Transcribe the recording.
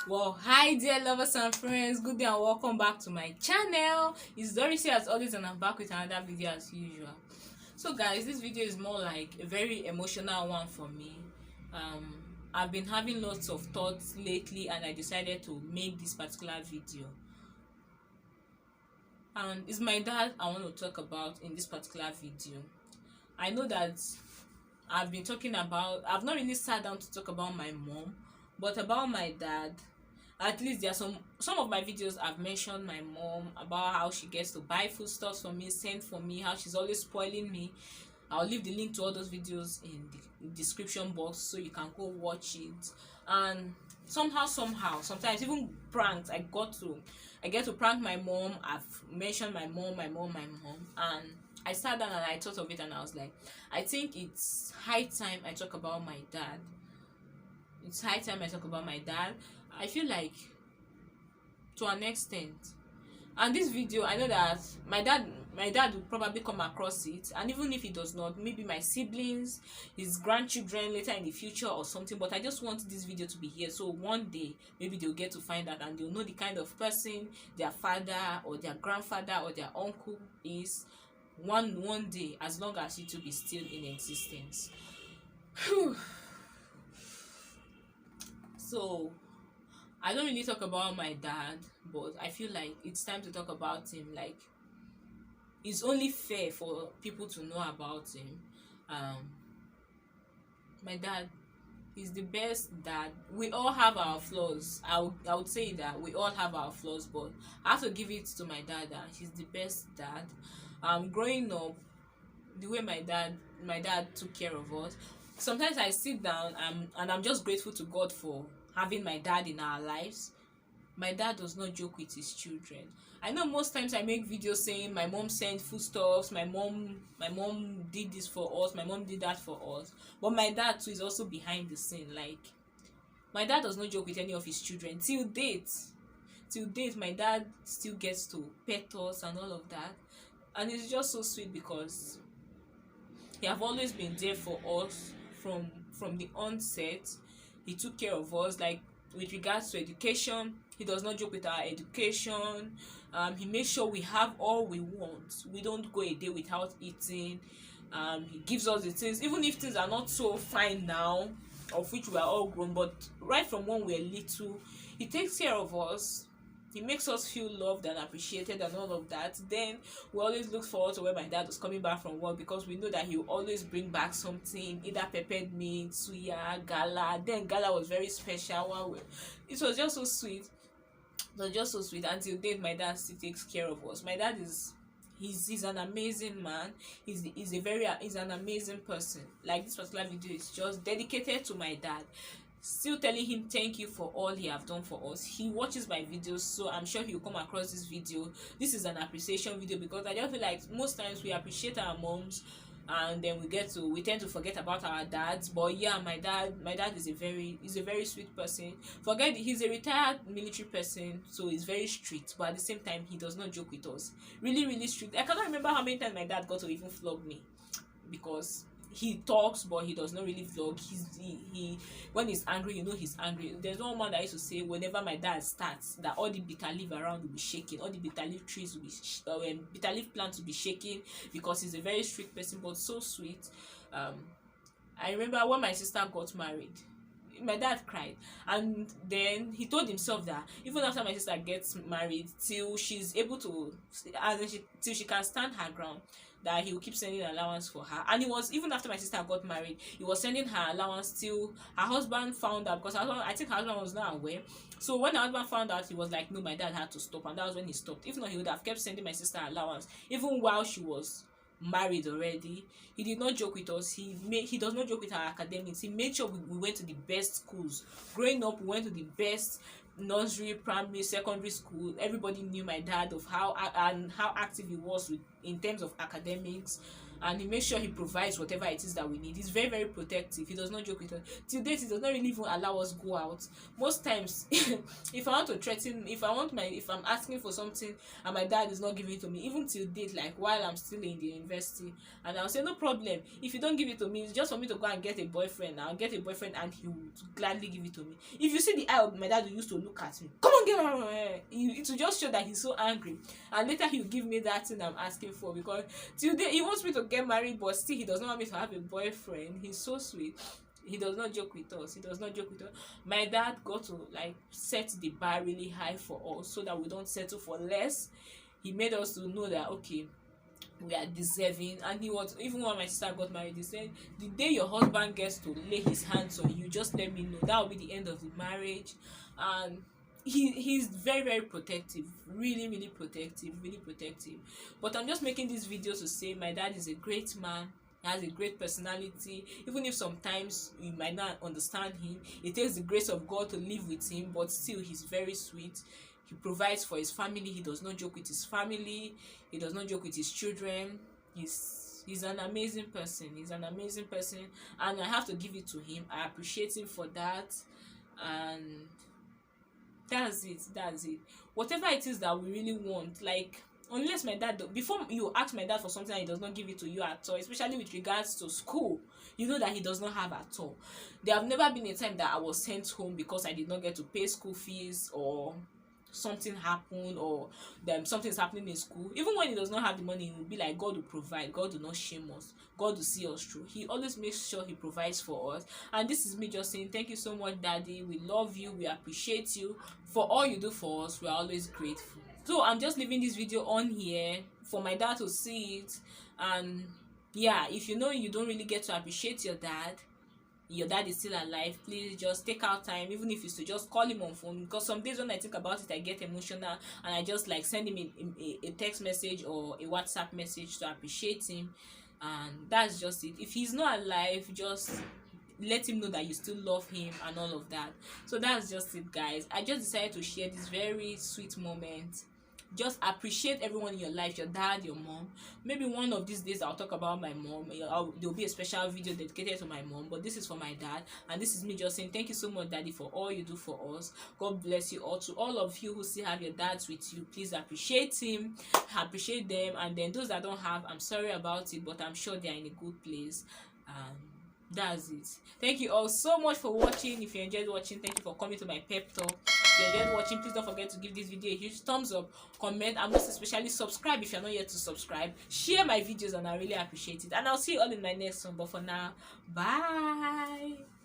Well, hi dear lovers and friends, good day and welcome back to my channel. It's Doris here as always, and I'm back with another video as usual. So guys, this video is more like a very emotional one for me. I've been having lots of thoughts lately and I decided to make this particular video. And it's my dad I want to talk about in this particular video. I know that I've not really sat down to talk about my mom, but about my dad. At least there are some of my videos I've mentioned my mom, about how she gets to buy foodstuffs for me, send for me, how she's always spoiling me. I'll leave the link to all those videos in the description box so you can go watch it. And somehow sometimes even pranks, I get to prank my mom. I've mentioned my mom, and I sat down and I thought of it and I was like, I think it's high time I talk about my dad. I feel like, to an extent, and this video, I know that my dad will probably come across it, and even if he does not, maybe my siblings, his grandchildren later in the future or something. But I just want this video to be here, so one day maybe they'll get to find out and they'll know the kind of person their father or their grandfather or their uncle is one day, as long as it will be still in existence. So I don't really talk about my dad, but I feel like it's time to talk about him. Like, it's only fair for people to know about him. My dad is the best dad. We all have our flaws. I would say that we all have our flaws, but I have to give it to my dad that he's the best dad. Growing up, the way my dad took care of us. Sometimes I sit down and I'm just grateful to God for having my dad in our lives. My dad does not joke with his children. I know most times I make videos saying my mom sent foodstuffs, my mom did this for us, my mom did that for us. But my dad too is also behind the scene. Like, my dad does not joke with any of his children. Till date, my dad still gets to pet us and all of that. And it's just so sweet because he have always been there for us from the onset. He took care of us, like with regards to education. He does not joke with our education. He makes sure we have all we want. We don't go a day without eating. He gives us the things, even if things are not so fine now, of which we are all grown, but right from when we're little, he takes care of us. He makes us feel loved and appreciated and all of that. Then we always look forward to when my dad was coming back from work, because we know that he will always bring back something, either peppered meat, suya, gala. Then gala was very special. It was just so sweet. Until date, my dad still takes care of us. My dad he's an amazing man. He's an amazing person. Like, this particular video is just dedicated to my dad, still telling him thank you for all he have done for us. He watches my videos, so I'm sure he'll come across this video. This is an appreciation video, because I just feel like most times we appreciate our moms and then we tend to forget about our dads. But yeah, my dad is a very sweet person. He's a retired military person, so he's very strict, but at the same time he does not joke with us. Really, really strict. I cannot remember how many times my dad got to even flog me, because he talks but he does not really vlog. He when he's angry, he's angry. There's one man that used to say, whenever my dad starts, that all the bitter leaf around will be shaking, all the bitter leaf trees will be bitter leaf plants will be shaking, because he's a very strict person but so sweet. I remember when my sister got married, my dad cried, and then he told himself that even after my sister gets married, till she's able to, till she can stand her ground, that he will keep sending allowance for her. And it was even after my sister got married, he was sending her allowance till her husband found out, because I think her husband was not aware. So when her husband found out, he was like, no, my dad had to stop, and that was when he stopped. If not, he would have kept sending my sister allowance even while she was married already. He did not joke with us. He does not joke with our academics. He made sure we went to the best schools. Growing up, we went to the best nursery, primary, secondary school. Everybody knew my dad, of how active he was in terms of academics. and he makes sure he provides whatever it is that we need. He's very, very protective. He does not joke with us. Till date, he does not really even allow us go out. Most times, if I want to threaten, if I'm asking for something and my dad is not giving it to me, even till date, like while I'm still in the university, and I'll say, no problem, if you don't give it to me, it's just for me to go and get a boyfriend. I'll get a boyfriend and he would gladly give it to me. If you see the eye of my dad who used to look at me, come on, get out of here, it will just show that he's so angry, and later he'll give me that thing I'm asking for, because today he wants me to get married, but still he does not want me to have a boyfriend. He's so sweet. He does not joke with us. He does not joke with us. My dad got to like set the bar really high for us so that we don't settle for less. He made us to know that, okay, we are deserving. And he was, even when my sister got married, he said, the day your husband gets to lay his hands on you, just let me know. That will be the end of the marriage. And he's very, very protective, really, really protective, really protective. But I'm just making this video to say my dad is a great man. He has a great personality. Even if sometimes you might not understand him, it takes the grace of God to live with him, but still he's very sweet. He provides for his family. He does not joke with his family. He does not joke with his children. He's an amazing person. He's an amazing person, and I have to give it to him. I appreciate him for that. And that's it. Whatever it is that we really want, like, unless my dad, before you ask my dad for something and he does not give it to you at all, especially with regards to school, you know that he does not have at all. There have never been a time that I was sent home because I did not get to pay school fees, or something happened, or something is happening in school. Even when he does not have the money, he will be like, God will provide. God will not shame us. God will see us through. He always makes sure he provides for us. And this is me just saying thank you so much, Daddy. We love you. We appreciate you for all you do for us. We are always grateful. So I'm just leaving this video on here for my dad to see it. And yeah, if you know you don't really get to appreciate your dad is still alive, please just take out time, even if it's to just call him on phone, because some days when I think about it I get emotional, and I just like send him a text message or a WhatsApp message to appreciate him. And that's just it. If he's not alive, just let him know that you still love him and all of that. So that's just it, guys. I just decided to share this very sweet moment. Just appreciate everyone in your life, your dad, your mom. Maybe one of these days I'll talk about my mom. There'll be a special video dedicated to my mom, but this is for my dad, and this is me just saying thank you so much, Daddy, for all you do for us. God bless you all. To all of you who still have your dads with you, please appreciate him, appreciate them. And then those that don't have, I'm sorry about it, but I'm sure they are in a good place. That's it. Thank you all so much for watching. If you enjoyed watching, thank you for coming to my pep talk. If you enjoyed watching, please don't forget to give this video a huge thumbs up, comment, and most especially subscribe if you're not yet to subscribe. Share my videos and I really appreciate it. And I'll see you all in my next one. But for now, bye.